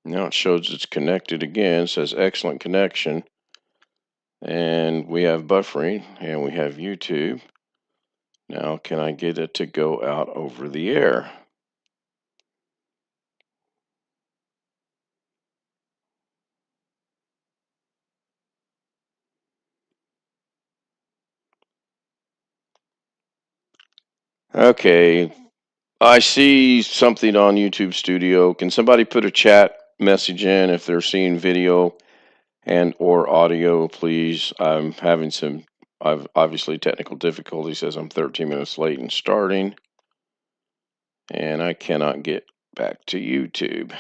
Now it shows it's connected again. It says excellent connection. And we have buffering and we have YouTube. Now, can I get it to go out over the air? Okay, I see something on YouTube Studio. Can somebody put a chat message in if they're seeing video and or audio, please? I'm having some, I've obviously technical difficulties as I'm 13 minutes late in starting, and I cannot get back to YouTube.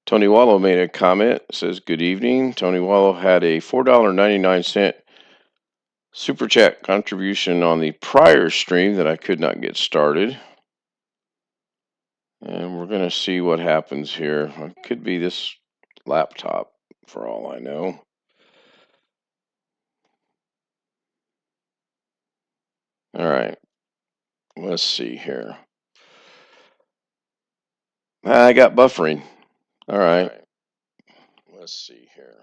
Tony Wallow made a comment, says, good evening. Tony Wallow had a $4.99 super chat contribution on the prior stream that I could not get started. And we're going to see what happens here. It could be this laptop for all I know. All right. Let's see here. I got buffering. All right. Let's see here.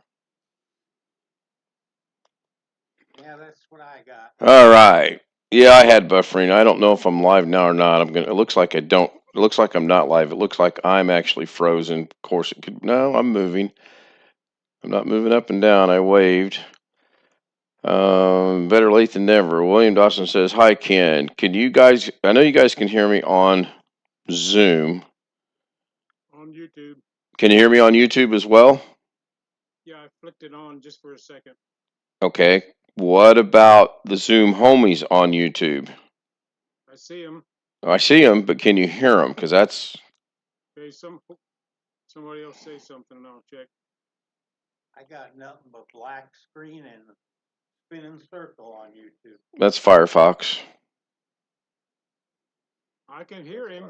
Yeah, that's what I got. All right. Yeah, I had buffering. I don't know if I'm live now or not. It looks like I don't. It looks like I'm not live. It looks like I'm actually frozen. Of course, it could. No, I'm moving. I'm not moving up and down. I waved. Better late than never. William Dawson says, hi, Ken. Can you guys, I know you guys can hear me on Zoom. On YouTube. Can you hear me on YouTube as well? Yeah, I flicked it on just for a second. Okay. What about the Zoom homies on YouTube? I see them. I see them, but can you hear them? Because that's... Okay, somebody else say something and I'll check. I got nothing but black screen and spinning circle on YouTube. That's Firefox. I can hear him.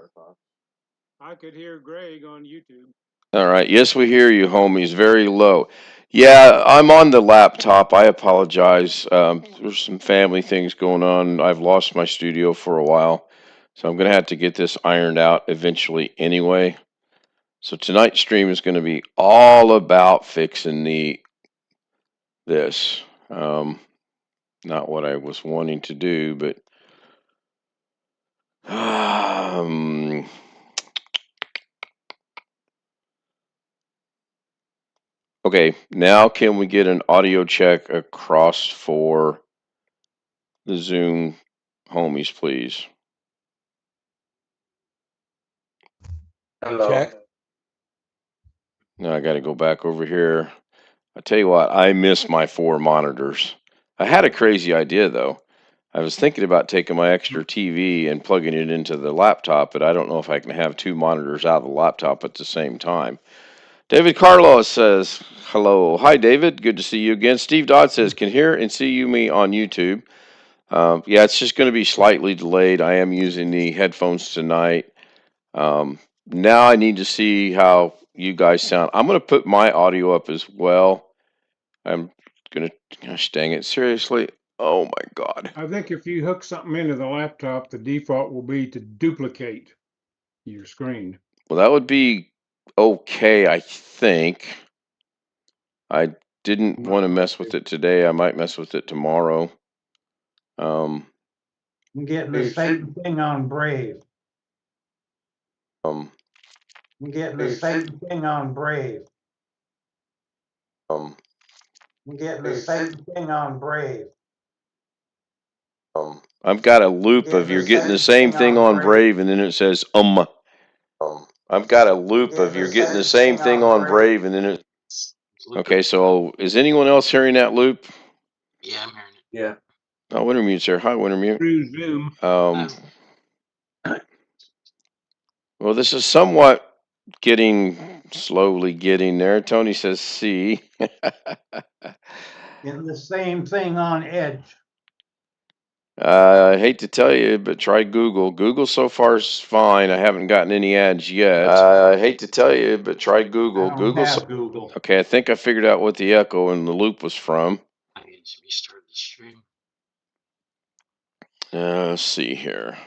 I could hear Greg on YouTube. All right. Yes, we hear you, homies. Very low. Yeah, I'm on the laptop. I apologize. There's some family things going on. I've lost my studio for a while, so I'm going to have to get this ironed out eventually anyway. So tonight's stream is going to be all about fixing this. Not what I was wanting to do, but okay, now can we get an audio check across for the Zoom homies, please? Hello. Check. Now I got to go back over here. I tell you what, I miss my 4 monitors. I had a crazy idea though. I was thinking about taking my extra TV and plugging it into the laptop, but I don't know if I can have 2 monitors out of the laptop at the same time. David Carlos says, hello. Hi, David. Good to see you again. Steve Dodd says, can hear and see you me on YouTube. Yeah, it's just going to be slightly delayed. I am using the headphones tonight. Now I need to see how you guys sound. I'm going to put my audio up as well. I'm going to, gosh dang it, seriously? Oh my God. I think if you hook something into the laptop, the default will be to duplicate your screen. Well, that would be okay, I think. I didn't want to mess with it today. I might mess with it tomorrow. I'm getting the same thing on Brave. I'm getting the same thing on Brave. I'm getting the same thing on Brave. I've got a loop of you're getting the same thing on Brave, and then it says I've got a loop of you're getting the same thing on Brave, and then it. Okay, so is anyone else hearing that loop? Yeah, I'm hearing it. Yeah. Oh, Wintermute's here. Hi, Wintermute. Through Zoom. Well, this is somewhat slowly getting there. Tony says C. Getting the same thing on Edge. I hate to tell you, but try Google. Google so far is fine. I haven't gotten any ads yet. I hate to tell you, but try Google. I don't have Google. Okay, I think I figured out what the echo and the loop was from. I need to restart the stream. Let's see here.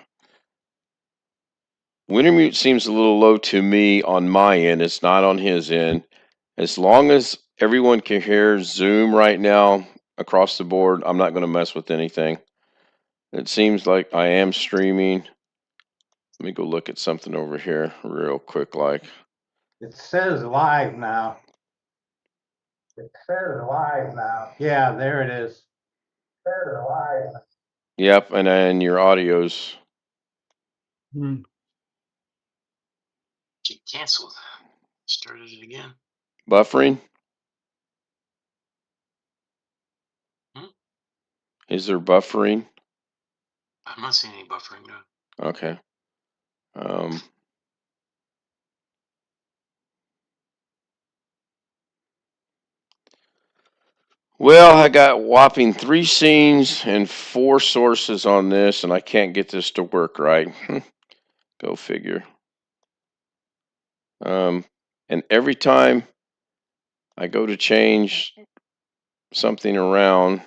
Wintermute seems a little low to me on my end. It's not on his end. As long as everyone can hear Zoom right now across the board, I'm not going to mess with anything. It seems like I am streaming. Let me go look at something over here real quick like. It says live now. It says live now. Yeah, there it is. It says live. Yep, and then your audio's Hmm. She canceled. Started it again. buffering. Hmm? Is there buffering? I'm not seeing any buffering now. Okay. Well, I got whopping 3 scenes and 4 sources on this, and I can't get this to work right. Go figure. And every time I go to change something around,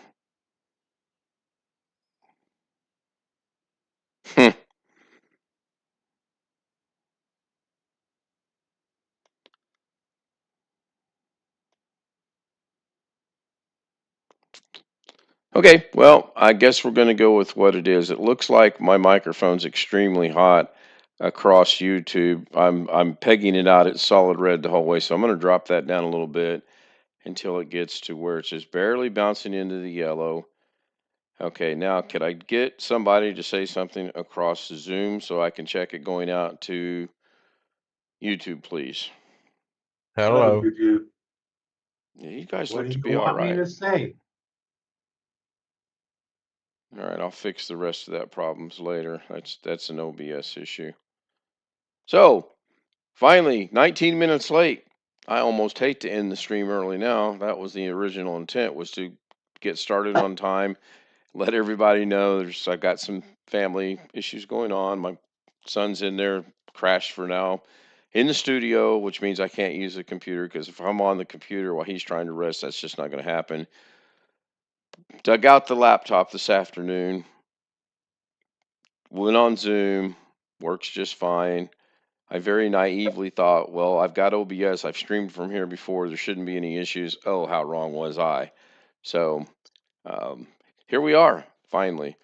okay, well, I guess we're going to go with what it is. It looks like my microphone's extremely hot across YouTube. I'm pegging it out at solid red the whole way, so I'm going to drop that down a little bit until it gets to where it's just barely bouncing into the yellow. Okay, now could I get somebody to say something across Zoom so I can check it going out to YouTube, please? Hello. Yeah, you guys What look do to you be all want me right. to say? All right, I'll fix the rest of that problems later. That's an OBS issue. So, finally, 19 minutes late. I almost hate to end the stream early now. That was the original intent, was to get started on time, let everybody know I've got some family issues going on. My son's in there, crashed for now, in the studio, which means I can't use the computer because if I'm on the computer while he's trying to rest, that's just not going to happen. Dug out the laptop this afternoon, went on Zoom, works just fine. I very naively thought, well, I've got OBS. I've streamed from here before. There shouldn't be any issues. Oh, how wrong was I? So um, here we are, finally.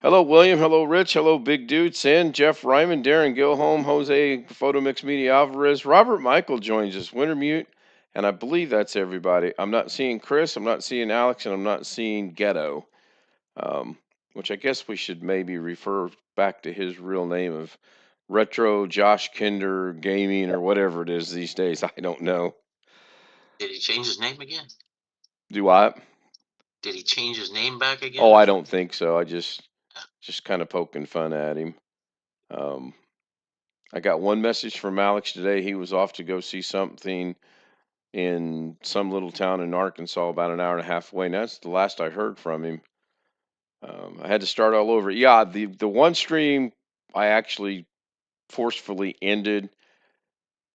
Hello, William. Hello, Rich. Hello, Big Dude. Sin, Jeff Ryman, Darren Gilholm, Jose Photomix Media Alvarez. Robert Michael joins us. Wintermute. And I believe that's everybody. I'm not seeing Chris. I'm not seeing Alex. And I'm not seeing Ghetto. Um, which I guess we should maybe refer back to his real name of Retro Josh Kinder Gaming or whatever it is these days. I don't know. Did he change his name again? Do I? Did he change his name back again? Oh, or I something? don't think so. I just kind of poking fun at him. I got one message from Alex today. He was off to go see something in some little town in Arkansas, about an hour and a half away. And that's the last I heard from him. I had to start all over. Yeah, the one stream I actually forcefully ended.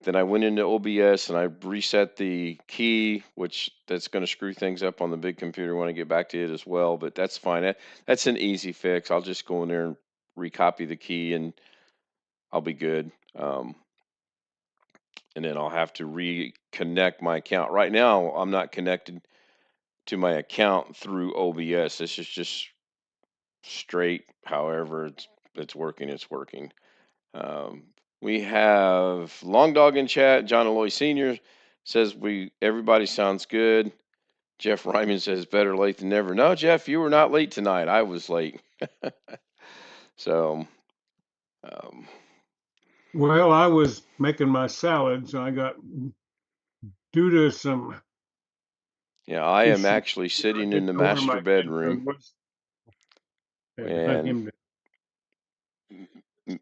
Then I went into OBS and I reset the key, which that's going to screw things up on the big computer when I get back to it as well. But that's fine. That's an easy fix. I'll just go in there and recopy the key and I'll be good. And then I'll have to reconnect my account. Right now, I'm not connected to my account through OBS. This is just straight. However, it's working. It's working. Um, we have Long Dog in chat. John Aloy Sr. says everybody sounds good. Jeff Ryman says better late than never. No, Jeff, you were not late tonight. I was late. So, um, Well, I was making my salad, so I got due to some yeah, I am issues. actually I sitting in didn't the know where master my bedroom, grandson was. Had to hunt and him what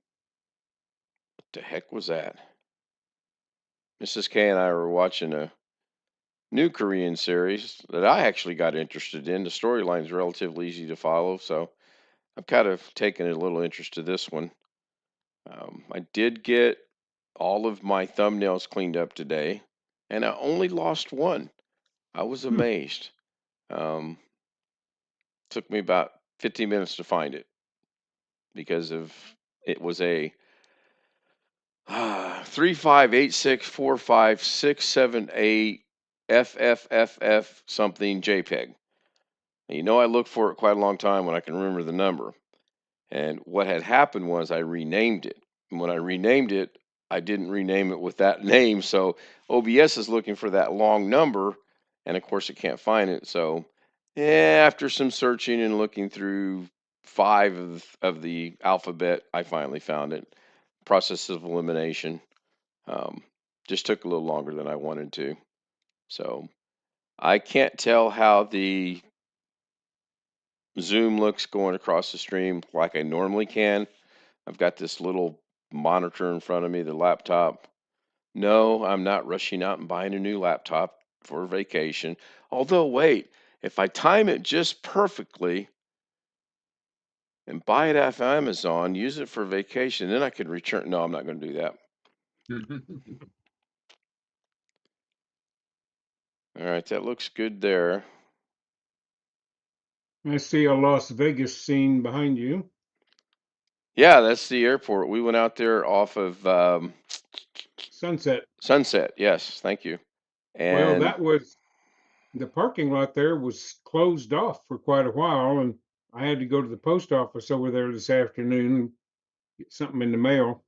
the heck was that? Mrs. K and I were watching a new Korean series that I actually got interested in. The storyline's relatively easy to follow, so I've kind of taken a little interest to this one. I did get all of my thumbnails cleaned up today, and I only lost one. I was Hmm. amazed. Um, took me about 15 minutes to find it because of it was a 358645678 FFFF something JPEG. And you know, I looked for it quite a long time when I can remember the number. And what had happened was I renamed it. And when I renamed it, I didn't rename it with that name. So OBS is looking for that long number. And of course, it can't find it. So after some searching and looking through 5 of the alphabet, I finally found it. Process of elimination. Just took a little longer than I wanted to. So I can't tell how the Zoom looks going across the stream like I normally can. I've got this little monitor in front of me, the laptop. No, I'm not rushing out and buying a new laptop for vacation. Although, wait, if I time it just perfectly and buy it off Amazon, use it for vacation, then I could return. No, I'm not going to do that. All right, that looks good there. I see a Las Vegas scene behind you. Yeah, that's the airport. We went out there off of Sunset. Sunset. Yes, thank you. Well, And that was the parking lot there was closed off for quite a while, and I had to go to the post office over there this afternoon and get something in the mail.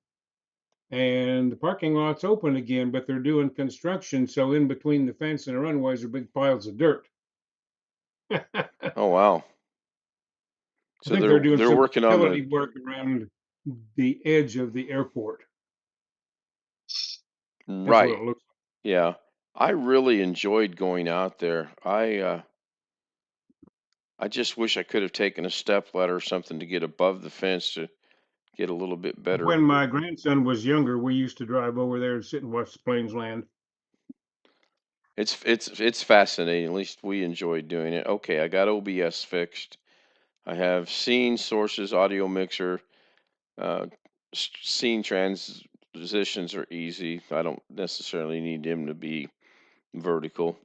And the parking lot's open again, but they're doing construction, so in between the fence and the runways are big piles of dirt. oh wow. I So think they're doing they're some working on utility the work around the edge of the airport. That's what right. it looks Yeah. I really enjoyed going out there. I just wish I could have taken a step ladder or something to get above the fence to get a little bit like. better. When my grandson was younger, we used to drive over there and sit and watch the planes land. It's fascinating. At least we enjoyed doing it. Okay, I got OBS fixed. I have scene sources, audio mixer, uh, scene transitions are easy. I don't necessarily need them to be vertical.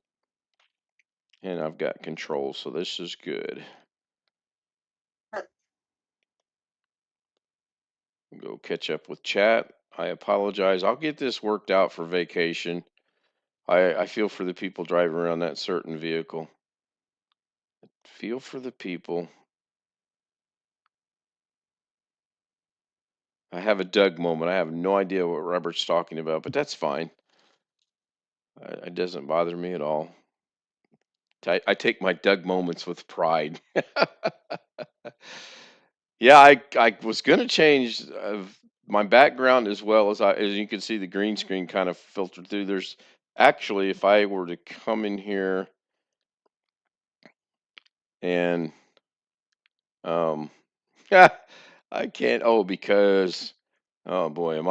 And I've got control, so this is good. Go catch up with chat. I apologize. I'll get this worked out for vacation. I feel for the people driving around that certain vehicle. Feel for the people. I have a Doug moment. I have no idea what Robert's talking about, but that's fine. It doesn't bother me at all. I take my Doug moments with pride. Yeah, I was going to change my background as well as you can see the green screen kind of filtered through. There's actually, if I were to come in here and I can't. Oh, because oh boy,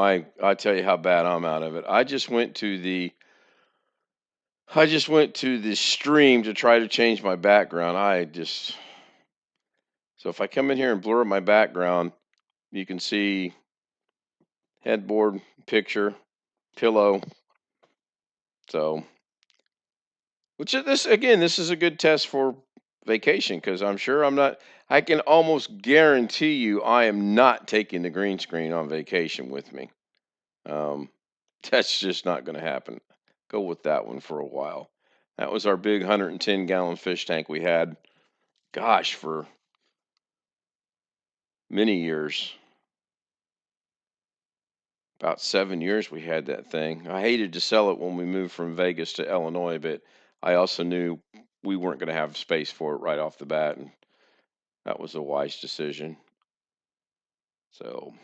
I tell you how bad I'm out of it. I just went to the stream to try to change my background. So if I come in here and blur up my background, you can see headboard, picture, pillow. So, which is this is a good test for vacation because I'm sure I'm not. I can almost guarantee you I am not taking the green screen on vacation with me. That's just not going to happen. Go with that one for a while. That was our big 110-gallon fish tank we had, gosh, for many years. About 7 years we had that thing. I hated to sell it when we moved from Vegas to Illinois, but I also knew we weren't going to have space for it right off the bat, and that was a wise decision. So,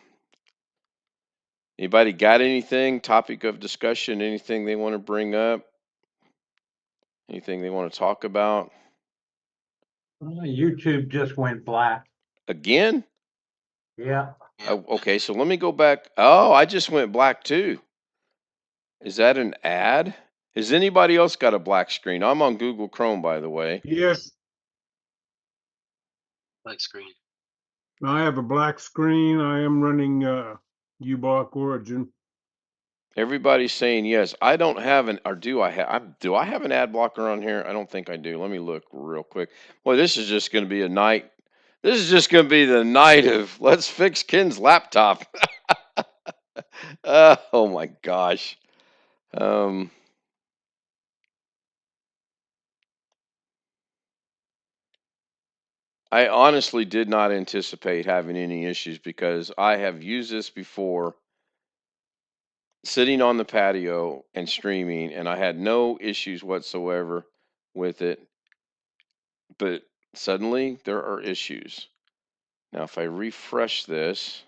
anybody got anything, topic of discussion, anything they want to bring up? Anything they want to talk about? YouTube just went black. Again? Yeah. Oh, okay, so let me go back. Oh, I just went black too. Is that an ad? Has anybody else got a black screen? I'm on Google Chrome, by the way. Yes, Black screen. I have a black screen. I am running U-Block Origin. Everybody's saying yes. I don't have an, or do I have? Do I have an ad blocker on here? I don't think I do. Let me look real quick. Boy, this is just going to be a night. This is just going to be the night of let's fix Ken's laptop. Oh my gosh. Um, I honestly did not anticipate having any issues because I have used this before sitting on the patio and streaming, and I had no issues whatsoever with it. But suddenly there are issues. Now, if I refresh this,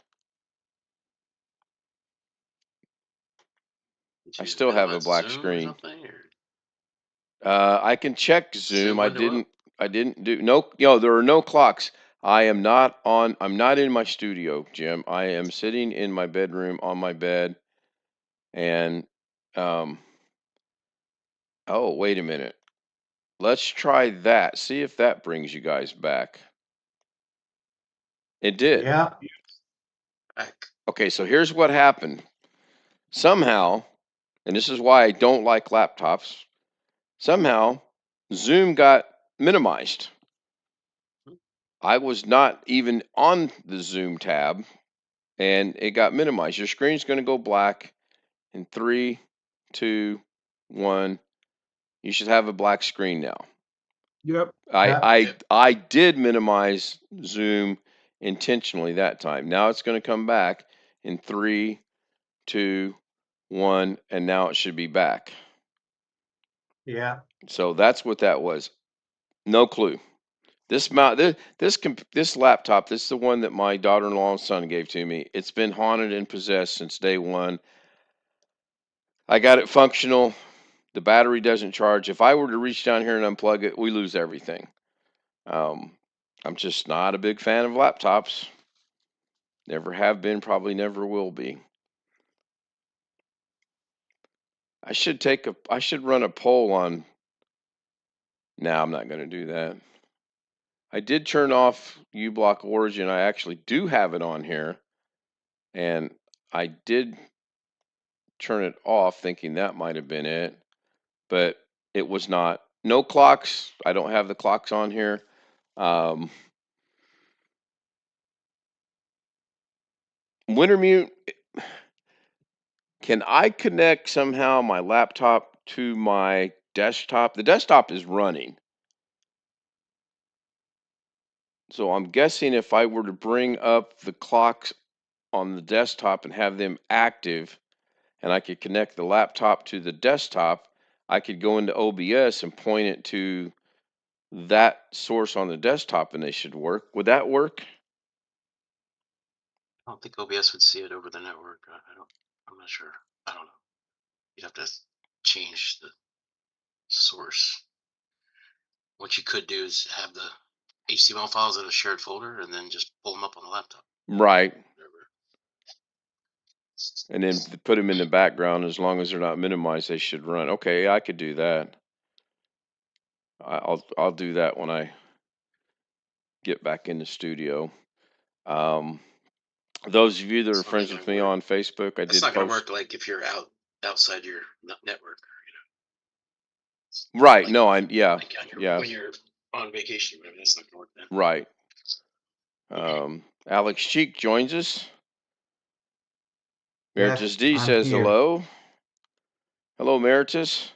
Did I you still have a minimize black Zoom or screen. something? Or I can check Zoom. Zoom window up? I didn't do no. There are no clocks. I am not on. I'm not in my studio, Jim. I am sitting in my bedroom on my bed, and um. Oh, wait a minute. Let's try that. See if that brings you guys back. It did. Yeah, Heck. Okay, so here's what happened. Somehow, and this is why I don't like laptops. Somehow, Zoom got minimized. I was not even on the Zoom tab, and it got minimized. Your screen's going to go black in 3, 2, 1. You should have a black screen now. Yep. yeah, I did minimize Zoom intentionally that time. Now it's going to come back in 3, 2, 1, and now it should be back. yeah, So that's what that was. No clue. This this laptop, this is the one that my daughter-in-law and son gave to me. It's been haunted and possessed since day one. I got it functional. The battery doesn't charge. If I were to reach down here and unplug it, we lose everything. Um, I'm just not a big fan of laptops. Never have been, probably never will be. I should run a poll on. No, I'm not going to do that. I did turn off uBlock Origin. I actually do have it on here, and I did turn it off thinking that might have been it, but it was not. No clocks. I don't have the clocks on here. Um, Wintermute, can I connect somehow my laptop to my desktop? The desktop is running. So I'm guessing if I were to bring up the clocks on the desktop and have them active, and I could connect the laptop to the desktop, I could go into OBS and point it to that source on the desktop and they should work. Would that work? I don't think OBS would see it over the network. I'm not sure. I don't know. You'd have to change the source. What you could do is have the HTML files in a shared folder and then just pull them up on the laptop. Right. Whatever. And then put them in the background. As long as they're not minimized, they should run. Okay, I could do that. I'll do that when I get back in the studio. Um, those of you that are It's only friends going with to me work. on Facebook, I It's did not going to post. work like if you're outside your network. Right. Like, No, like yeah, when you're on vacation, or whatever. That's not going to work then. right. Alex Cheek joins us. Meritus yes, D I'm says here. hello. Hello, Meritus.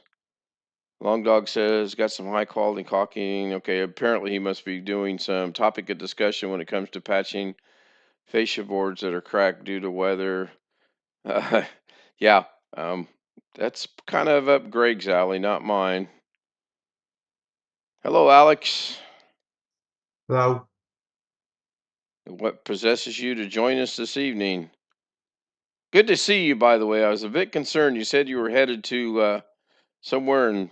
Long Dog says, got some high quality caulking. Okay, apparently he must be doing some topic of discussion when it comes to patching fascia boards that are cracked due to weather. Uh, yeah, that's kind of up Greg's alley, not mine. Hello, Alex. Hello. What possesses you to join us this evening? Good to see you, by the way. I was a bit concerned. You said you were headed to somewhere in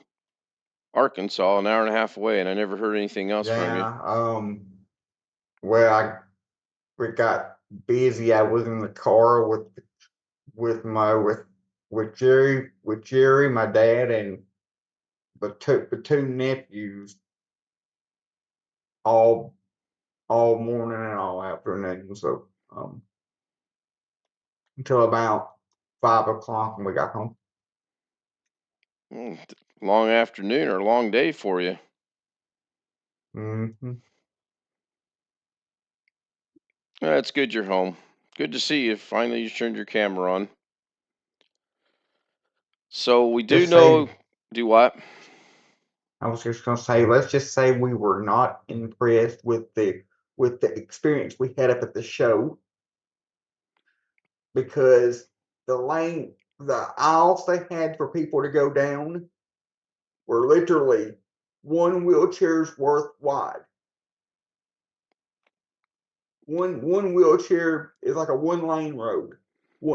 Arkansas, an hour and a half away, and I never heard anything else from you. Yeah, well, we got busy. I was in the car with my with Jerry, my dad, and the two nephews all morning and all afternoon. So until about 5 o'clock when we got home. Long afternoon or long day for you. Hmm. It's good you're home. Good to see you. Finally, you turned your camera on. So we do Just say, know. Do what? I was just gonna say, let's just say we were not impressed with the experience we had up at the show, because the aisles they had for people to go down were literally one wheelchair's worth wide. One wheelchair is like a 1-lane road.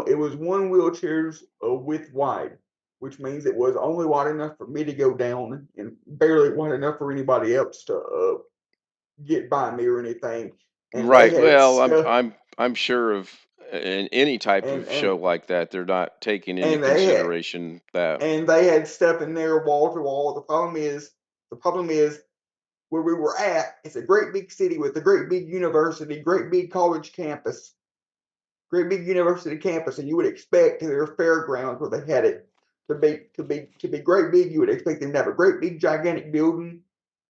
It was one wheelchair's width wide, which means it was only wide enough for me to go down and barely wide enough for anybody else to get by me or anything. And they Right. had Well, stuff, I'm sure of in any type and of show like that, they're not taking into and they had consideration that. and they had stuff in there wall to wall. The problem is where we were at. It's a great big city with a great big university, great big college campus, great big university campus, and you would expect their fairgrounds where they had it to be great big. You would expect them to have a great big gigantic building,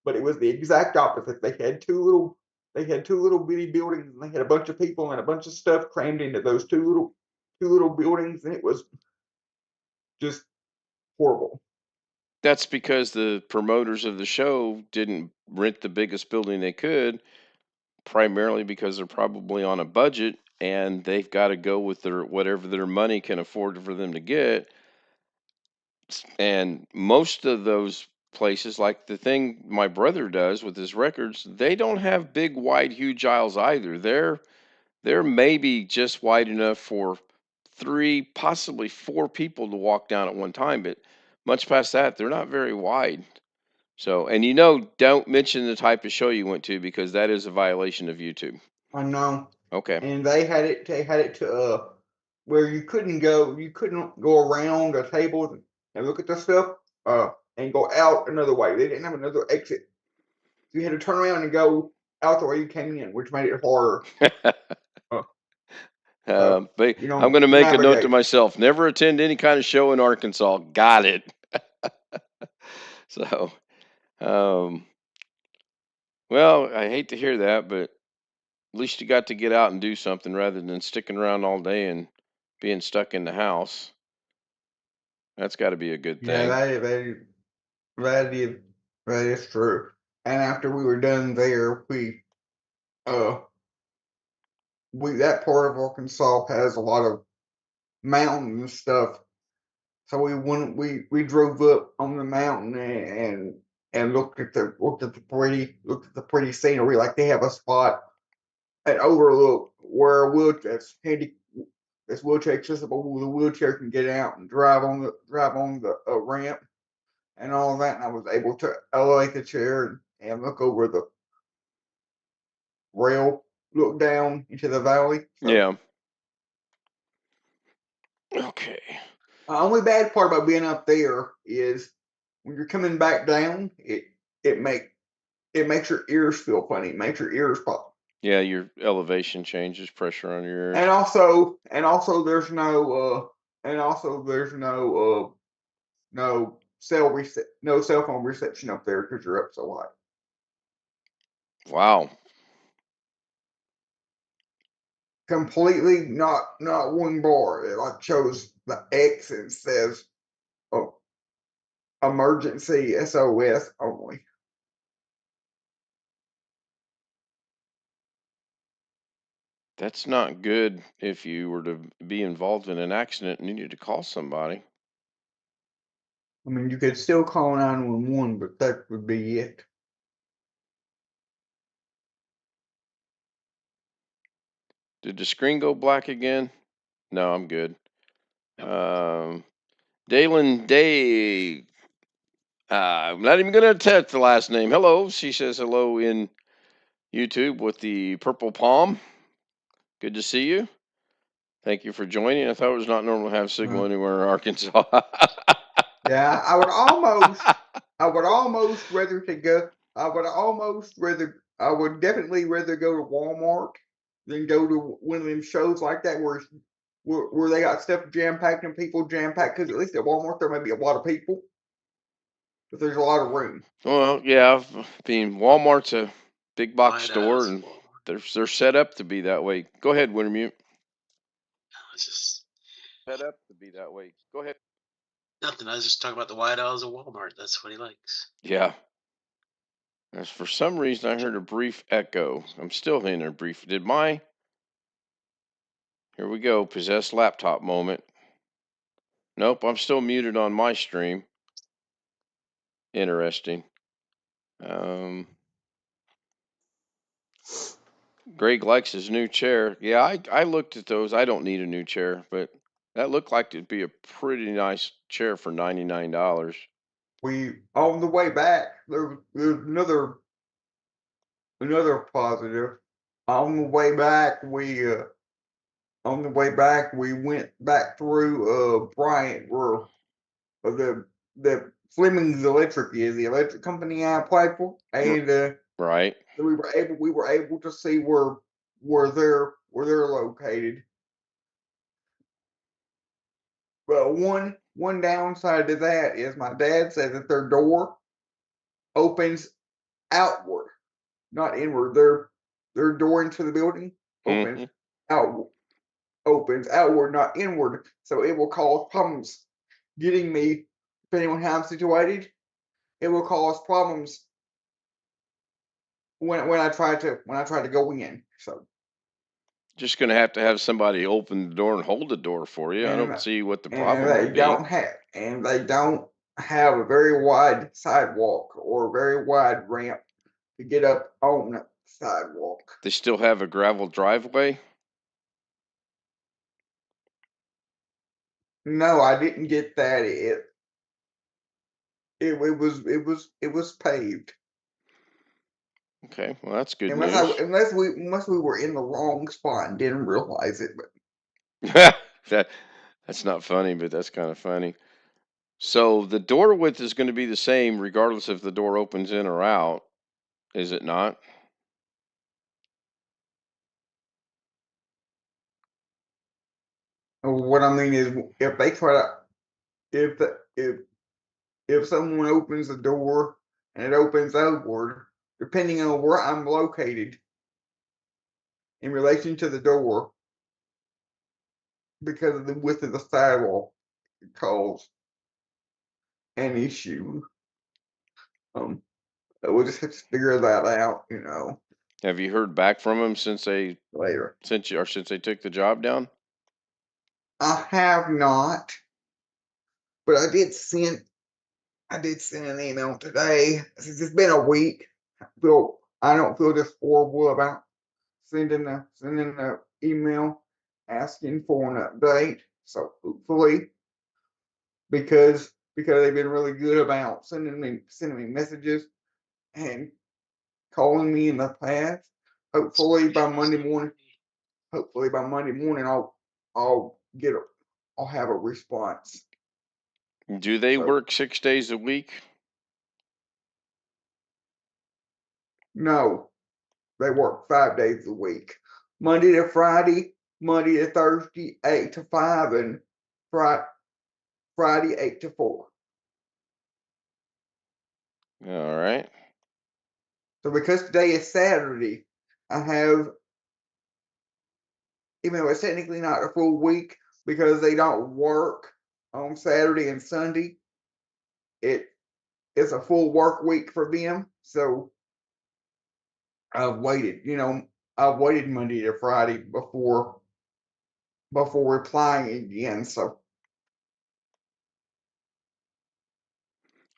but it was the exact opposite. They had two little bitty buildings, and they had a bunch of people and a bunch of stuff crammed into those two little buildings, and it was just horrible. That's because the promoters of the show didn't rent the biggest building they could, primarily because they're probably on a budget and they've got to go with their whatever their money can afford for them to get. And most of those places, like the thing my brother does with his records, they don't have big, wide, huge aisles either. They're maybe just wide enough for 3, possibly 4 people to walk down at one time, but much past that, they're not very wide. So, and don't mention the type of show you went to because that is a violation of YouTube. I know. Okay. And they had it. They had it to where you couldn't go. You couldn't go around a table and look at the stuff. And go out another way. They didn't have another exit. You had to turn around and go out the way you came in, which made it harder. Uh, But I'm going to make a note to navigate. myself: never attend any kind of show in Arkansas. Got it. So, um, well, I hate to hear that, but at least you got to get out and do something rather than sticking around all day and being stuck in the house. That's got to be a good Yeah, thing. that is that is true. And after we were done there, uh that part of Arkansas has a lot of mountains and stuff. So we drove up on the mountain and looked at the pretty scenery. Like they have a spot, an overlook where a that's wheelchair accessible. The wheelchair can get out and drive on the ramp and all that. And I was able to elevate the chair and look over the rail, look down into the valley. So Yeah. Okay. the only bad part about being up there is when you're coming back down, it makes your ears feel funny. It makes your ears pop. Yeah, your elevation changes, pressure on your ears. And also there's no no cell phone reception up there because you're up so high. Wow. Completely not one bar. It like shows the X and says, "Oh, emergency SOS only." That's not good if you were to be involved in an accident and needed to call somebody. I mean, you could still call 911, but that would be it. Did the screen go black again? No, I'm good. Yep. Dalen Day. I'm not even going to attempt the last name. Hello. She says hello in YouTube with the purple palm. Good to see you. Thank you for joining. I thought it was not normal to have signal anywhere in Arkansas. Yeah, I would almost rather to go. I would definitely rather go to Walmart than go to one of them shows like that where they got stuff jam packed and people jam packed. Because at least at Walmart there may be a lot of people, but there's a lot of room. Well, yeah. I mean, Walmart's a big box Wide store, aisles, and Walmart. they're set up to be that way. Go ahead, Wintermute. It's just Set up to be that way. Go ahead. Nothing. I was just talking about the white aisles of Walmart. That's what he likes. Yeah. As for some reason, I heard a brief echo. I'm still hearing a brief. Here we go. Possessed laptop moment. Nope, I'm still muted on my stream. Interesting. Greg likes his new chair. Yeah, I looked at those. I don't need a new chair, but that looked like it'd be a pretty nice chair for $99. We on the way back, there's another positive. On the way back, we went back through Bryant, where the Fleming's Electric is, the electric company I applied for, and Right. we were able to see where they're located. But one downside to that is my dad said that their door opens outward, not inward. Their door into the building opens Mhm. outward, not inward. So it will cause problems getting me, depending on how I'm situated. It will cause problems when I try to go in. So Just gonna have to have somebody open the door and hold the door for you. I and don't see what the and problem they would be. don't have a very wide sidewalk or a very wide ramp to get up on the sidewalk. They still have a gravel driveway. No, I didn't get that. It was paved. Okay, well that's good news. Unless we were in the wrong spot and didn't realize it. But That's not funny, but that's kind of funny. So the door width is going to be the same regardless if the door opens in or out, is it not? what I mean is, if they try to if the, if someone opens the door and it opens outward, depending on where I'm located in relation to the door, because of the width of the sidewalk, it cause an issue. We'll just have to figure that out, Have you heard back from them since they later. since they took the job down? I have not, but I did send an email today. Since it's been a week, I don't feel just horrible about sending the email asking for an update. So hopefully, because they've been really good about sending me messages and calling me in the past. Hopefully by Monday morning, I'll I'll have a response. Do they So work 6 days a week? no, they work 5 days a week, Monday to Thursday, 8 to 5, and Friday 8 to 4. All right. So because today is Saturday, I have, even though it's technically not a full week because they don't work on Saturday and Sunday, it's a full work week for them. So I've waited, Monday to Friday before replying again. So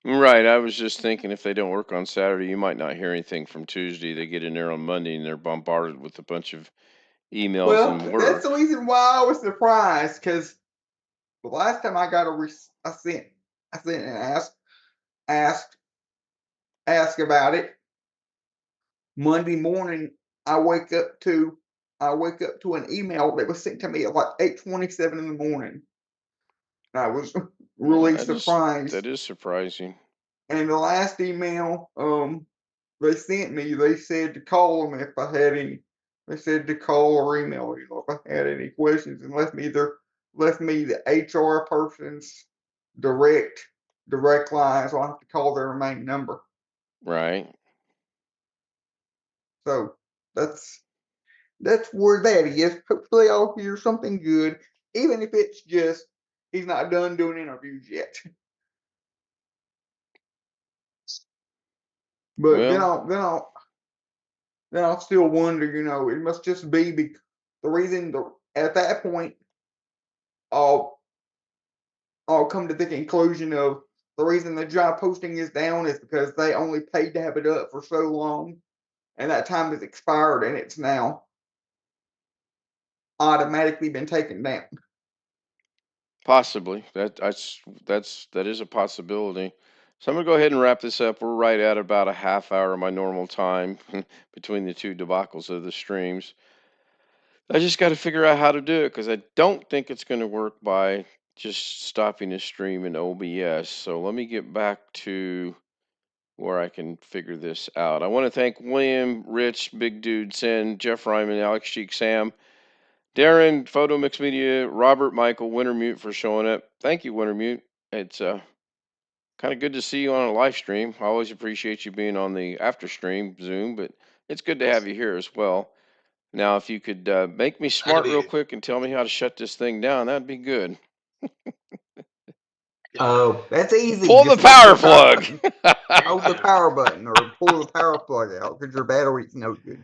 Right. I was just thinking if they don't work on Saturday, you might not hear anything from Tuesday. They get in there on Monday and they're bombarded with a bunch of emails well, and that's the work. reason why I was surprised, because the last time I got I sent and asked about it. Monday morning, I wake up to an email that was sent to me at like 8:27 in the morning. I was really That surprised. is surprising. And the last email they sent me, they said to call them if I had any. They said to call or email, if I had any questions, and left me the HR person's direct line, so I have to call their main number. Right. So that's where that is. Hopefully I'll hear something good, even if it's just he's not done doing interviews yet. But then I'll still wonder, it must just be the reason at that point I'll come to the conclusion of the reason the job posting is down is because they only paid to have it up for so long, and that time has expired, and it's now automatically been taken down. Possibly. That is a possibility. So I'm gonna go ahead and wrap this up. We're right at about a half hour of my normal time between the two debacles of the streams. I just got to figure out how to do it because I don't think it's going to work by just stopping the stream in OBS. So let me get back to where I can figure this out. I want to thank William, Rich, Big Dude, Sin, Jeff Ryman, Alex Cheek, Sam, Darren, Photo Mix Media, Robert, Michael, Wintermute for showing up. Thank you, Wintermute. It's kind of good to see you on a live stream. I always appreciate you being on the after stream Zoom, but it's good to have you here as well. Now, if you could make me smart real quick and tell me how to shut this thing down, that'd be good. Oh, that's easy. Pull the Just power plug. hold the power button or pull the power plug out because your battery's no good.